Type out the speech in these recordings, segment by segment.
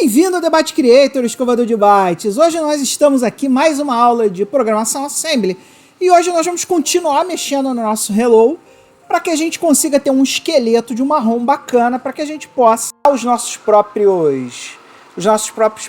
Bem-vindo ao Debate Creator, escovador de bytes. Hoje nós estamos aqui mais uma aula de programação Assembly e hoje nós vamos continuar mexendo no nosso Hello para que a gente consiga ter um esqueleto de uma ROM bacana para que a gente possa usar os nossos próprios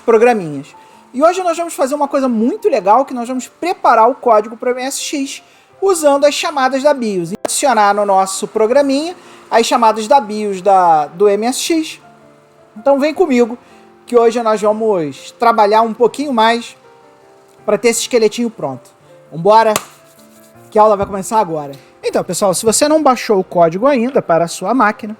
programinhas. E hoje nós vamos fazer uma coisa muito legal, que nós vamos preparar o código para o MSX usando as chamadas da BIOS. E adicionar no nosso programinha as chamadas da BIOS do MSX. Então vem comigo, que hoje nós vamos trabalhar um pouquinho mais para ter esse esqueletinho pronto. Vambora, que a aula vai começar agora. Então, pessoal, se você não baixou o código ainda para a sua máquina,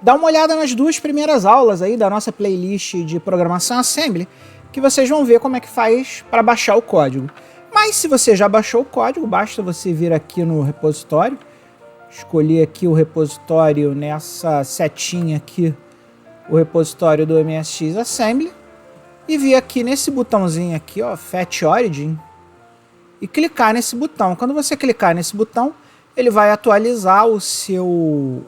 dá uma olhada nas duas primeiras aulas aí da nossa playlist de programação Assembly, que vocês vão ver como é que faz para baixar o código. Mas se você já baixou o código, basta você vir aqui no repositório, escolher aqui o repositório nessa setinha aqui, o repositório do MSX Assembly, e vir aqui nesse botãozinho aqui, ó, Fetch Origin, e clicar nesse botão. Quando você clicar nesse botão, ele vai atualizar o seu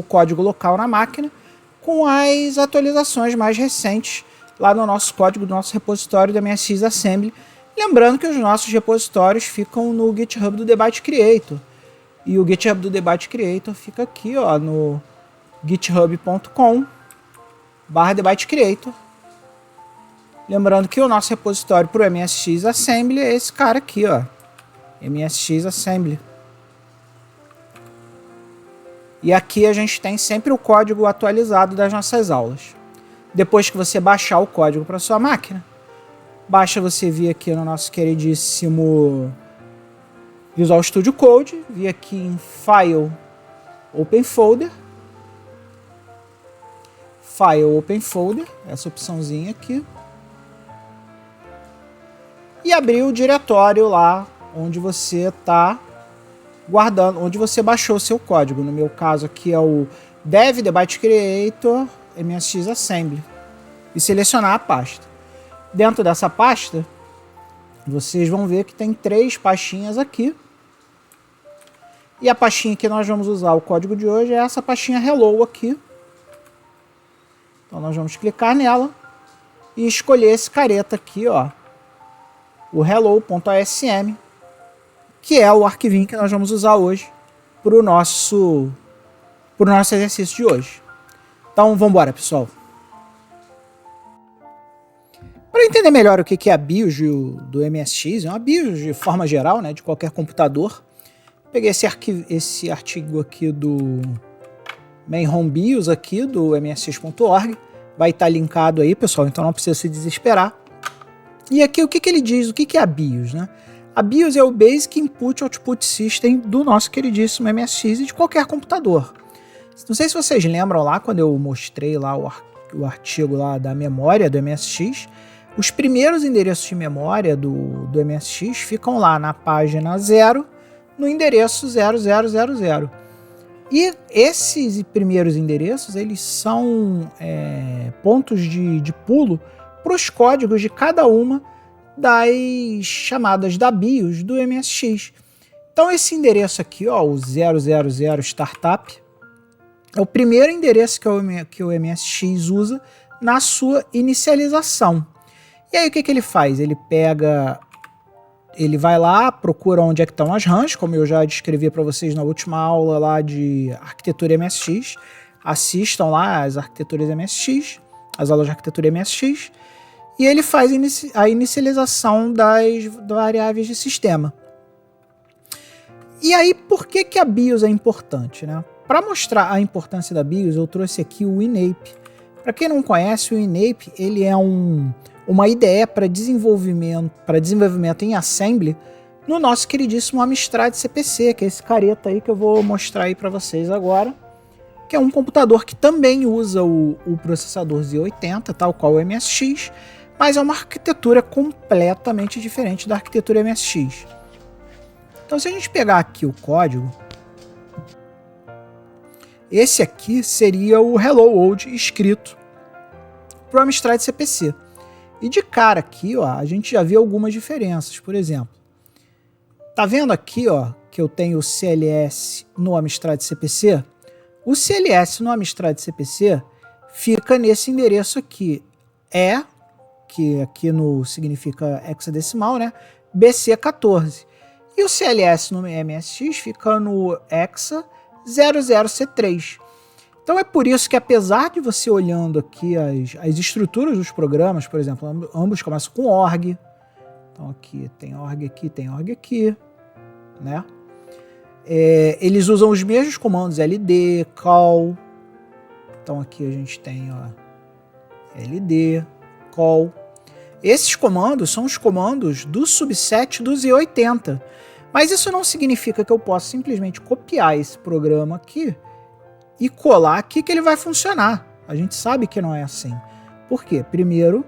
código local na máquina com as atualizações mais recentes lá no nosso código do nosso repositório do MSX Assembly. Lembrando que os nossos repositórios ficam no GitHub do Debate Creator. E o GitHub do Debate Creator fica aqui, ó, no github.com/Debate Creator. Lembrando que o nosso repositório para o MSX Assembly é esse cara aqui, ó, MSX Assembly. E aqui a gente tem sempre o código atualizado das nossas aulas. Depois que você baixar o código para sua máquina, basta você vir aqui no nosso queridíssimo Visual Studio Code, vir aqui em File, Open Folder, essa opçãozinha aqui, e abrir o diretório lá onde você está guardando, onde você baixou o seu código. No meu caso aqui é o Dev Debate Creator MSX Assembly, e selecionar a pasta. Dentro dessa pasta, vocês vão ver que tem 3 pastinhas aqui. E a pastinha que nós vamos usar o código de hoje é essa pastinha Hello aqui. Então nós vamos clicar nela e escolher esse careta aqui, ó, o hello.asm, que é o arquivinho que nós vamos usar hoje para o nosso exercício de hoje. Então vamos embora, pessoal. Para entender melhor o que é a BIOS do MSX, é uma BIOS de forma geral, né, de qualquer computador. Peguei esse artigo aqui do Main Home BIOS aqui do msx.org. Vai estar linkado aí, pessoal, então não precisa se desesperar. E aqui o que ele diz, o que é a BIOS, né? A BIOS é o Basic Input Output System do nosso queridíssimo MSX e de qualquer computador. Não sei se vocês lembram lá, quando eu mostrei lá o artigo lá da memória do MSX, os primeiros endereços de memória do MSX ficam lá na página 0, no endereço 0000. E esses primeiros endereços, eles são pontos de pulo para os códigos de cada uma das chamadas da BIOS do MSX. Então esse endereço aqui, ó, o 000 Startup, é o primeiro endereço que o MSX usa na sua inicialização. E aí o que ele faz? Ele vai lá, procura onde é que estão as RAMs, como eu já descrevi para vocês na última aula lá de arquitetura MSX. Assistam lá as arquiteturas MSX, as aulas de arquitetura MSX, e ele faz a inicialização das variáveis de sistema. E aí, por que a BIOS é importante, né? Para mostrar a importância da BIOS, eu trouxe aqui o INAPE. Para quem não conhece, o INAPE ele é uma IDE para desenvolvimento em Assembly no nosso queridíssimo Amstrad CPC, que é esse careta aí que eu vou mostrar aí para vocês agora, que é um computador que também usa o processador Z80, tal qual o MSX, mas é uma arquitetura completamente diferente da arquitetura MSX. Então se a gente pegar aqui o código, esse aqui seria o Hello World escrito para o Amstrad CPC. E de cara aqui, ó, a gente já vê algumas diferenças. Por exemplo, tá vendo aqui, ó, que eu tenho o CLS no Amstrad CPC? O CLS no Amstrad CPC fica nesse endereço aqui, E, que aqui no significa hexadecimal, né? BC14. E o CLS no MSX fica no hexa 00C3. Então é por isso que, apesar de você olhando aqui as estruturas dos programas, por exemplo, ambos começam com org. Então aqui tem org aqui, tem org aqui, né? Eles usam os mesmos comandos LD, call. Então aqui a gente tem, ó, LD, call. Esses comandos são os comandos do subset do Z80. Mas isso não significa que eu possa simplesmente copiar esse programa aqui e colar aqui que ele vai funcionar. A gente sabe que não é assim. Por quê? Primeiro,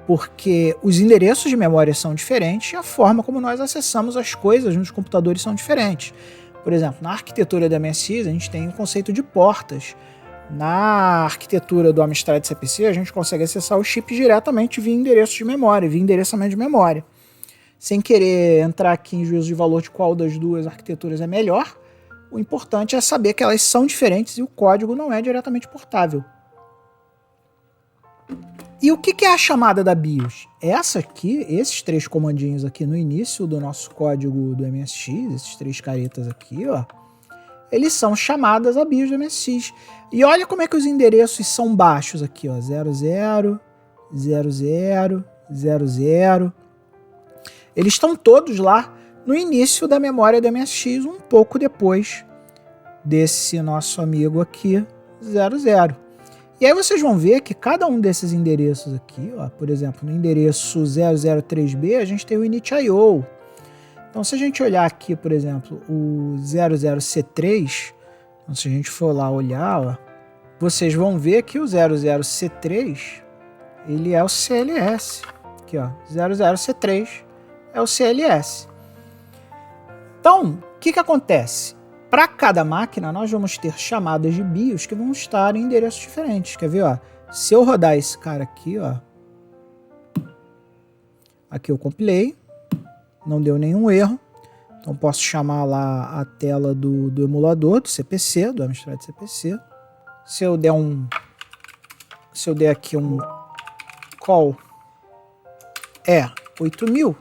porque os endereços de memória são diferentes e a forma como nós acessamos as coisas nos computadores são diferentes. Por exemplo, na arquitetura da MSX a gente tem o conceito de portas. Na arquitetura do Amstrad CPC a gente consegue acessar os chips diretamente via endereço de memória, via endereçamento de memória. Sem querer entrar aqui em juízo de valor de qual das duas arquiteturas é melhor, o importante é saber que elas são diferentes e o código não é diretamente portável. E o que é a chamada da BIOS? Essa aqui, esses três comandinhos aqui no início do nosso código do MSX, esses três caretas aqui, ó, eles são chamadas a BIOS do MSX. E olha como é que os endereços são baixos aqui, ó, 00, 00, 00. Eles estão todos lá no início da memória do MSX, um pouco depois desse nosso amigo aqui, 00. E aí vocês vão ver que cada um desses endereços aqui, ó, por exemplo, no endereço 003B, a gente tem o init.io. Então, se a gente olhar aqui, por exemplo, o 00C3, então, se a gente for lá olhar, ó, vocês vão ver que o 00C3, ele é o CLS. Aqui, ó, 00C3 é o CLS. Então, o que acontece? Para cada máquina, nós vamos ter chamadas de BIOS que vão estar em endereços diferentes. Quer ver? Ó? Se eu rodar esse cara aqui, ó, aqui eu compilei, não deu nenhum erro. Então posso chamar lá a tela do emulador, do CPC, do Amstrad CPC. Se eu der aqui um call E8000,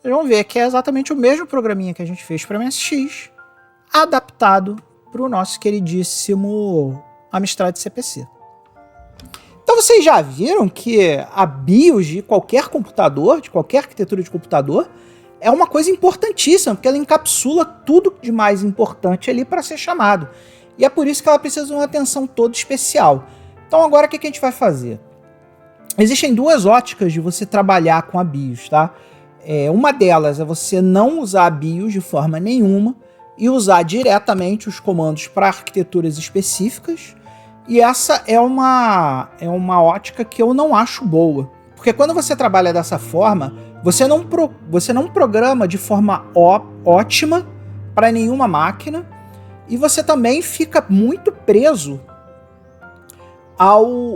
vocês vão ver que é exatamente o mesmo programinha que a gente fez para MSX, adaptado para o nosso queridíssimo Amstrad CPC. Então vocês já viram que a BIOS de qualquer computador, de qualquer arquitetura de computador, é uma coisa importantíssima, porque ela encapsula tudo de mais importante ali para ser chamado. E é por isso que ela precisa de uma atenção toda especial. Então agora o que a gente vai fazer? Existem duas óticas de você trabalhar com a BIOS, tá? Uma delas é você não usar a BIOS de forma nenhuma e usar diretamente os comandos para arquiteturas específicas. E essa é uma ótica que eu não acho boa. Porque quando você trabalha dessa forma, você não programa de forma ótima para nenhuma máquina e você também fica muito preso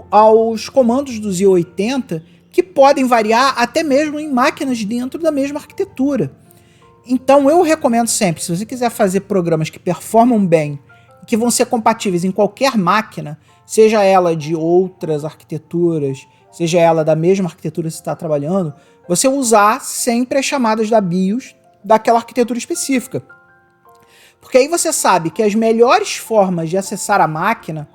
aos comandos do Z80 que podem variar até mesmo em máquinas dentro da mesma arquitetura. Então eu recomendo sempre, se você quiser fazer programas que performam bem, que vão ser compatíveis em qualquer máquina, seja ela de outras arquiteturas, seja ela da mesma arquitetura que você está trabalhando, você usar sempre as chamadas da BIOS daquela arquitetura específica. Porque aí você sabe que as melhores formas de acessar a máquina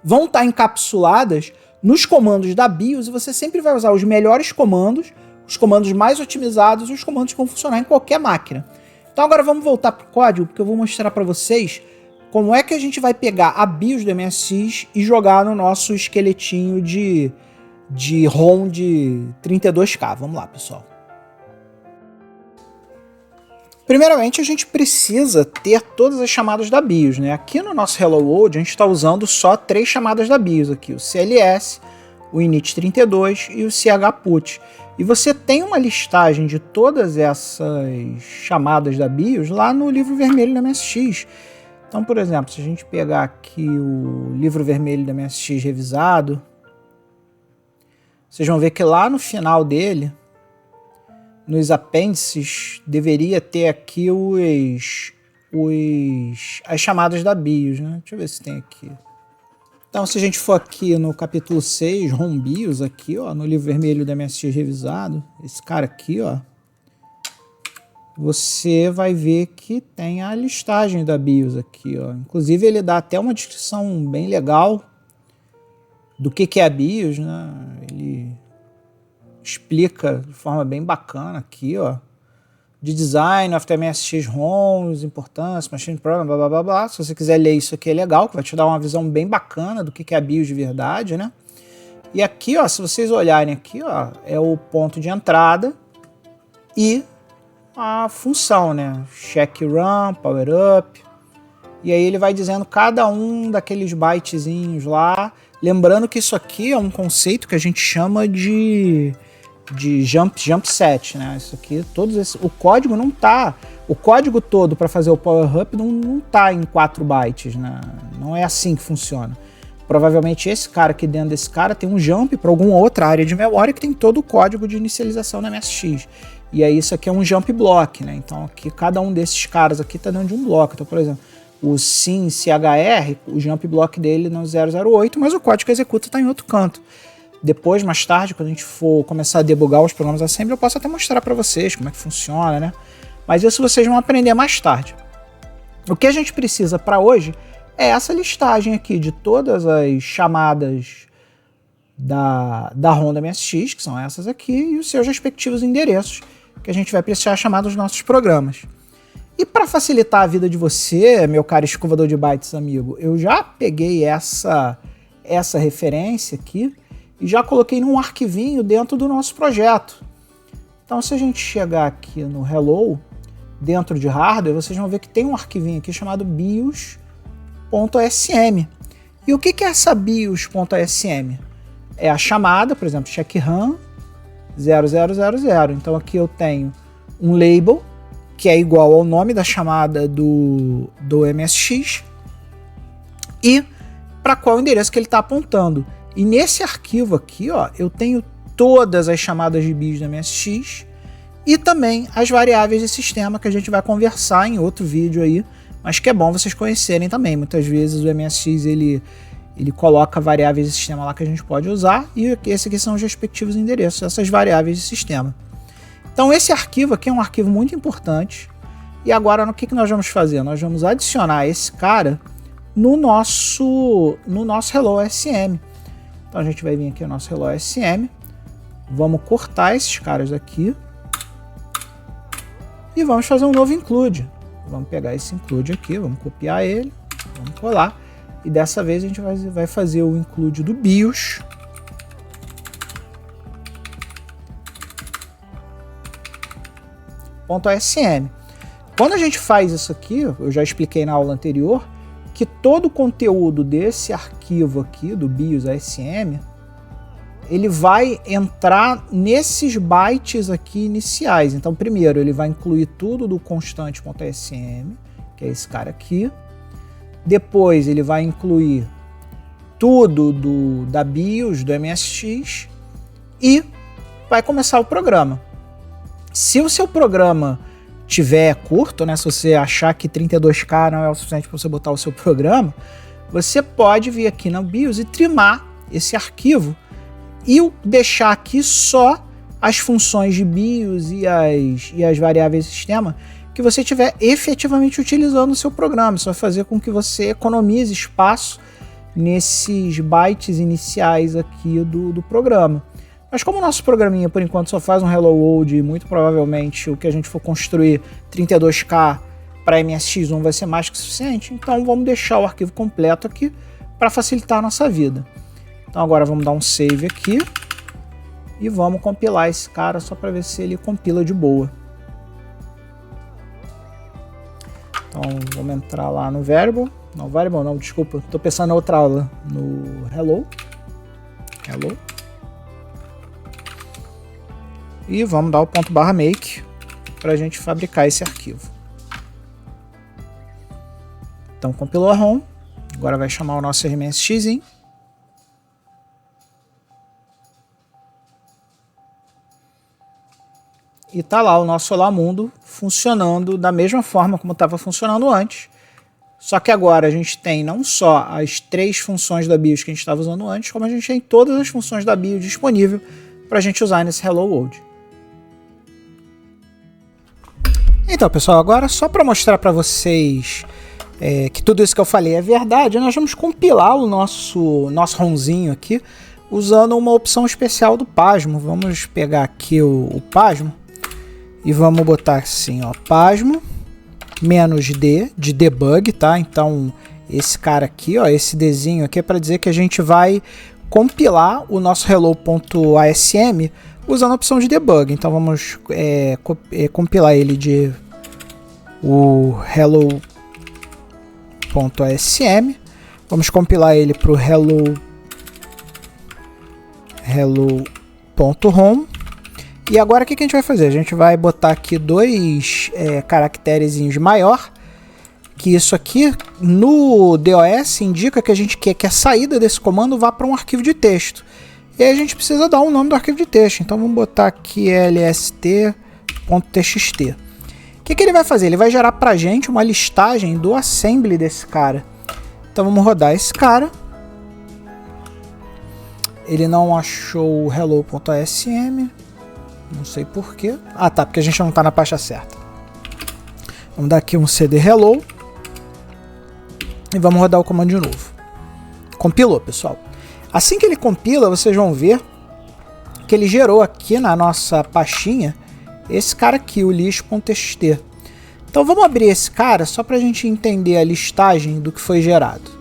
vão estar encapsuladas nos comandos da BIOS e você sempre vai usar os melhores comandos, os comandos mais otimizados e os comandos que vão funcionar em qualquer máquina. Então agora vamos voltar para o código, porque eu vou mostrar para vocês como é que a gente vai pegar a BIOS do MSX e jogar no nosso esqueletinho de ROM de 32K. Vamos lá, pessoal. Primeiramente, a gente precisa ter todas as chamadas da BIOS, né? Aqui no nosso Hello World, a gente está usando só 3 chamadas da BIOS aqui, o CLS, o init32 e o chput. E você tem uma listagem de todas essas chamadas da BIOS lá no livro vermelho da MSX. Então, por exemplo, se a gente pegar aqui o livro vermelho da MSX revisado, vocês vão ver que lá no final dele, nos apêndices, deveria ter aqui as chamadas da BIOS, né? Deixa eu ver se tem aqui. Então, se a gente for aqui no capítulo 6, ROM BIOS, aqui, ó, no livro vermelho do MSX revisado, esse cara aqui, ó, você vai ver que tem a listagem da BIOS aqui, ó. Inclusive, ele dá até uma descrição bem legal do que é a BIOS, né? Ele explica de forma bem bacana aqui, ó, de design of the MSX ROMs, importância, machine program, blá blá blá blá. Se você quiser ler isso aqui é legal, que vai te dar uma visão bem bacana do que é a BIOS de verdade, né? E aqui, ó, se vocês olharem aqui, ó, é o ponto de entrada e a função, né? Check run, power up. E aí ele vai dizendo cada um daqueles bytezinhos lá. Lembrando que isso aqui é um conceito que a gente chama de jump set, né? Isso aqui, o código não tá, o código todo para fazer o power up não tá em 4 bytes, né? Não é assim que funciona. Provavelmente esse cara aqui dentro desse cara tem um jump para alguma outra área de memória que tem todo o código de inicialização na MSX. E aí isso aqui é um jump block, né? Então aqui cada um desses caras aqui tá dentro de um bloco. Então, por exemplo, o SYN-CHR, o jump block dele no 008, mas o código que executa está em outro canto. Depois, mais tarde, quando a gente for começar a debugar os programas assembly, eu posso até mostrar para vocês como é que funciona, né? Mas isso vocês vão aprender mais tarde. O que a gente precisa para hoje é essa listagem aqui de todas as chamadas da ROM da MSX, que são essas aqui, e os seus respectivos endereços, que a gente vai precisar chamar dos nossos programas. E para facilitar a vida de você, meu caro escovador de bytes amigo, eu já peguei essa referência aqui e já coloquei num arquivinho dentro do nosso projeto. Então, se a gente chegar aqui no Hello, dentro de hardware, vocês vão ver que tem um arquivinho aqui chamado bios.sm. E o que é essa bios.sm? É a chamada, por exemplo, check run 0000. Então aqui eu tenho um label que é igual ao nome da chamada do MSX e para qual endereço que ele está apontando. E nesse arquivo aqui, ó, eu tenho todas as chamadas de BIOS do MSX e também as variáveis de sistema que a gente vai conversar em outro vídeo aí, mas que é bom vocês conhecerem também. Muitas vezes o MSX ele coloca variáveis de sistema lá que a gente pode usar e esses aqui são os respectivos endereços, essas variáveis de sistema. Então esse arquivo aqui é um arquivo muito importante e agora o que nós vamos fazer? Nós vamos adicionar esse cara no nosso Hello SM. Então a gente vai vir aqui no nosso Hello SM, vamos cortar esses caras aqui e vamos fazer um novo include. Vamos pegar esse include aqui, vamos copiar ele, vamos colar e dessa vez a gente vai fazer o include do BIOS. .sm. Quando a gente faz isso aqui, eu já expliquei na aula anterior, que todo o conteúdo desse arquivo aqui, do BIOS ASM, ele vai entrar nesses bytes aqui iniciais. Então, primeiro, ele vai incluir tudo do constante.sm, que é esse cara aqui. Depois, ele vai incluir tudo da BIOS, do MSX, e vai começar o programa. Se o seu programa tiver curto, né, se você achar que 32K não é o suficiente para você botar o seu programa, você pode vir aqui na BIOS e trimar esse arquivo e deixar aqui só as funções de BIOS e as variáveis de sistema que você estiver efetivamente utilizando no seu programa. Isso vai fazer com que você economize espaço nesses bytes iniciais aqui do programa. Mas como o nosso programinha, por enquanto, só faz um Hello World e muito provavelmente o que a gente for construir 32K para MSX não vai ser mais que suficiente, então vamos deixar o arquivo completo aqui para facilitar a nossa vida. Então agora vamos dar um save aqui e vamos compilar esse cara só para ver se ele compila de boa. Então vamos entrar lá no variable, não, desculpa, estou pensando na outra aula, no hello. E vamos dar o .make para a gente fabricar esse arquivo. Então compilou a ROM, agora vai chamar o nosso RMSX. E tá lá o nosso Olá Mundo funcionando da mesma forma como estava funcionando antes, Só que agora a gente tem não só as 3 funções da BIOS que a gente estava usando antes, como a gente tem todas as funções da BIOS disponível para a gente usar nesse Hello World. Então, pessoal, agora só para mostrar para vocês que tudo isso que eu falei é verdade, nós vamos compilar o nosso ROMzinho aqui usando uma opção especial do Pasmo. Vamos pegar aqui o Pasmo e vamos botar assim, ó, Pasmo -d de debug, tá? Então esse cara aqui, ó, esse Dzinho aqui é para dizer que a gente vai compilar o nosso hello.asm usando a opção de debug. Então vamos compilar ele de o hello.asm, vamos compilar ele para o hello.home. E agora o que a gente vai fazer? A gente vai botar aqui 2 caracterezinhos maior, que isso aqui no DOS indica que a gente quer que a saída desse comando vá para um arquivo de texto. E aí a gente precisa dar o nome do arquivo de texto. Então vamos botar aqui lst.txt. O que ele vai fazer? Ele vai gerar para a gente uma listagem do assembly desse cara. Então vamos rodar esse cara. Ele não achou o hello.asm. Não sei porquê. Ah, tá, porque a gente não está na pasta certa. Vamos dar aqui um cd hello. E vamos rodar o comando de novo. Compilou, pessoal. Assim que ele compila, vocês vão ver que ele gerou aqui na nossa pastinha esse cara aqui, o list.txt. Então vamos abrir esse cara só para a gente entender a listagem do que foi gerado.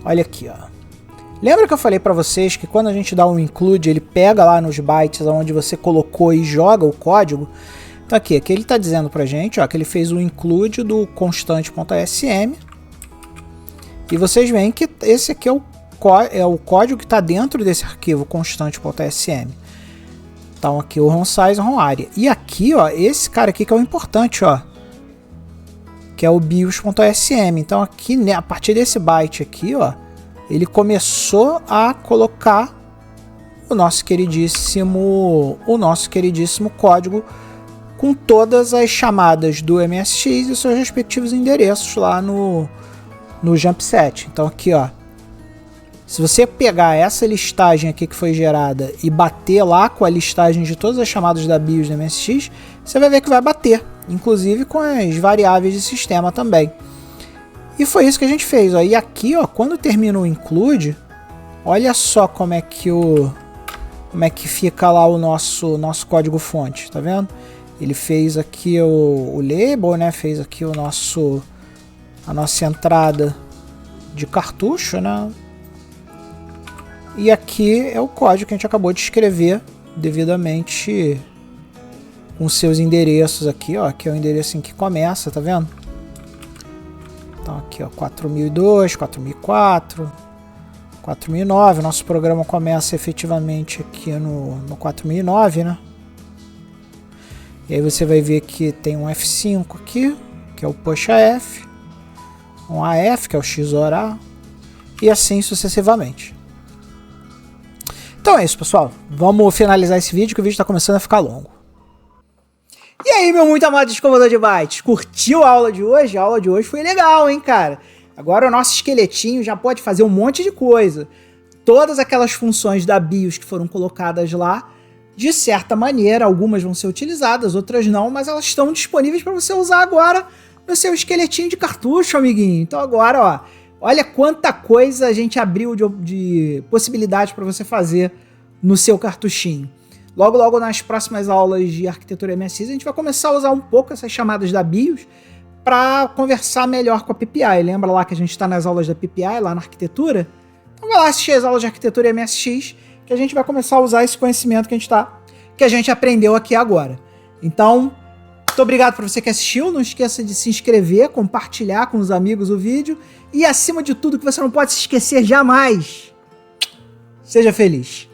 Olha aqui, ó. Lembra que eu falei para vocês que quando a gente dá um include, ele pega lá nos bytes onde você colocou e joga o código? Então aqui ele está dizendo para a gente, ó, que ele fez o include do constante.asm. E vocês veem que esse aqui é o código que está dentro desse arquivo constante.asm. Então aqui o ROM size e o ROM area. E aqui, ó, esse cara aqui que é o importante, ó, que é o bios.asm. Então aqui, né, a partir desse byte aqui, ó, ele começou a colocar o nosso queridíssimo código com todas as chamadas do MSX e seus respectivos endereços lá no jump set. Então aqui, ó, se você pegar essa listagem aqui que foi gerada e bater lá com a listagem de todas as chamadas da BIOS do MSX, você vai ver que vai bater, inclusive com as variáveis de sistema também. E foi isso que a gente fez, ó. E aqui, ó, quando termina o include, olha só como é que fica lá o nosso código fonte, tá vendo? Ele fez aqui o label, né? Fez aqui a nossa entrada de cartucho, né? E aqui é o código que a gente acabou de escrever devidamente com seus endereços aqui, ó, que é o endereço em que começa, tá vendo? Então aqui, ó, 4002, 4004, 4009, nosso programa começa efetivamente aqui no 4009, né? E aí você vai ver que tem um F5 aqui, que é o push AF, um AF, que é o XOR, e assim sucessivamente. Então é isso, pessoal. Vamos finalizar esse vídeo, que o vídeo está começando a ficar longo. E aí, meu muito amado descovador de bytes, curtiu a aula de hoje? A aula de hoje foi legal, hein, cara? Agora o nosso esqueletinho já pode fazer um monte de coisa. Todas aquelas funções da BIOS que foram colocadas lá, de certa maneira, algumas vão ser utilizadas, outras não, mas elas estão disponíveis para você usar agora no seu esqueletinho de cartucho, amiguinho. Então agora, ó, olha quanta coisa a gente abriu de possibilidades para você fazer no seu cartuchinho. Logo, logo nas próximas aulas de arquitetura MSX, a gente vai começar a usar um pouco essas chamadas da BIOS para conversar melhor com a PPI. Lembra lá que a gente está nas aulas da PPI, lá na arquitetura? Então vai lá assistir as aulas de arquitetura MSX, que a gente vai começar a usar esse conhecimento que a gente aprendeu aqui agora. Então, muito obrigado por você que assistiu. Não esqueça de se inscrever, compartilhar com os amigos o vídeo. E acima de tudo, que você não pode se esquecer jamais, seja feliz.